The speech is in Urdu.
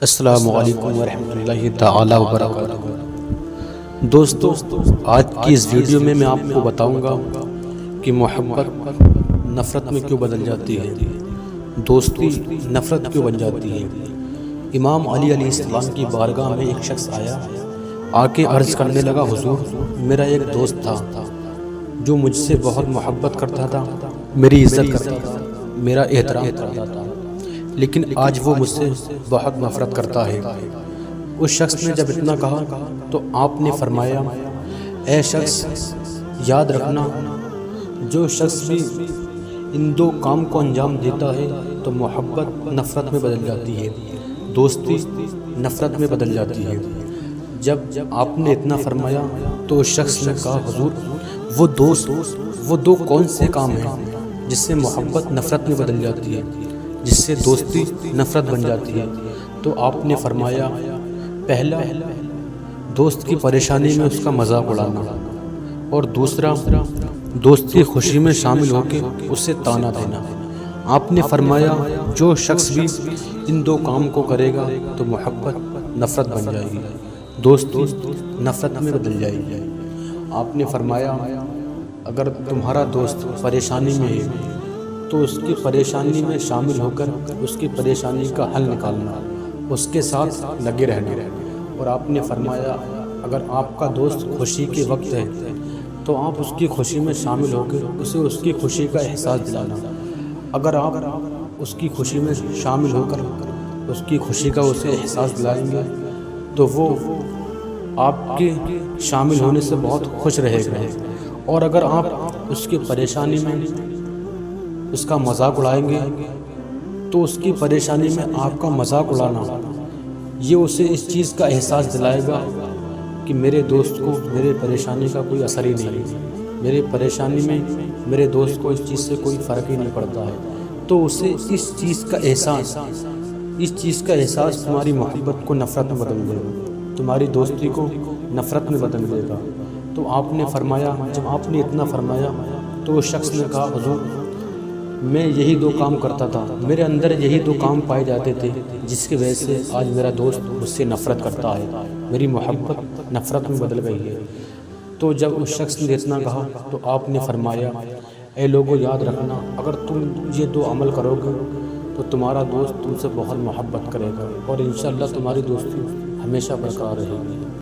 السلام علیکم ورحمۃ اللہ تعالی وبرکاتہ۔ دوستو، آج کی اس ویڈیو میں آپ کو بتاؤں گا کہ محبت نفرت میں کیوں بدل جاتی ہے، دوستی نفرت کیوں بن جاتی ہے۔ امام علی علیہ السلام کی بارگاہ میں ایک شخص آ کے عرض کرنے لگا، حضور میرا ایک دوست تھا جو مجھ سے بہت محبت کرتا تھا، میری عزت کرتا تھا، میرا احترام کرتا تھا، لیکن آج وہ مجھ سے بہت نفرت کرتا ہے۔ اس شخص نے جب اتنا کہا تو آپ نے فرمایا، اے شخص یاد رکھنا، جو شخص بھی ان دو کام کو انجام دیتا ہے تو محبت نفرت میں بدل جاتی ہے، دوستی نفرت میں بدل جاتی ہے۔ جب آپ نے اتنا فرمایا تو اس شخص نے کہا، حضور وہ دو کون سے کام ہیں جس سے محبت نفرت میں بدل جاتی ہے، جس سے دوستی نفرت بن جاتی ہے؟ تو آپ نے فرمایا، پہلا دوست کی پریشانی میں اس کا مذاق اڑانا، اور دوسرا دوست کی خوشی میں شامل ہو کے اسے طعنہ دینا۔ آپ نے فرمایا، جو شخص بھی ان دو کام کو کرے گا تو محبت نفرت بن جائے گی، دوستی نفرت میں بدل جائے گی۔ آپ نے فرمایا، اگر تمہارا دوست پریشانی میں ہے تو اس کی پریشانی میں شامل ہو کر اس کی پریشانی کا حل نکالنا، اس کے ساتھ لگے رہنا۔ اور آپ نے فرمایا، اگر آپ کا دوست خوشی کے وقت ہے تو آپ اس کی خوشی میں شامل ہو کے اسے اس کی خوشی کا احساس دلانا۔ اگر آپ اس کی خوشی میں شامل ہو کر اس کی خوشی کا اسے احساس دلائیں گے تو وہ آپ کے شامل ہونے سے بہت خوش رہے گا، اور اگر آپ اس کی پریشانی میں اس کا مذاق اڑائیں گے تو اس کی پریشانی میں آپ کا مذاق اڑانا یہ اسے اس چیز کا احساس دلائے گا کہ میرے دوست کو میرے پریشانی کا کوئی اثر ہی نہیں، میرے پریشانی میں میرے دوست کو اس چیز سے کوئی فرق ہی نہیں پڑتا ہے۔ تو اسے اس چیز کا احساس تمہاری محبت کو نفرت میں بدل دے گا، تمہاری دوستی کو نفرت میں بدل دے گا۔ تو آپ نے فرمایا، جب آپ نے اتنا فرمایا تو اس شخص نے کہا، حضور میں یہی دو کام کرتا تھا، میرے اندر یہی دو کام پائے جاتے تھے جس کی وجہ سے آج میرا دوست مجھ سے نفرت کرتا ہے، میری محبت نفرت میں بدل گئی ہے۔ تو جب اس شخص نے اتنا کہا تو آپ نے فرمایا، اے لوگو یاد رکھنا، اگر تم یہ دو عمل کرو گے تو تمہارا دوست تم سے بہت محبت کرے گا، اور انشاءاللہ تمہاری دوستی ہمیشہ برقرار رہے گی۔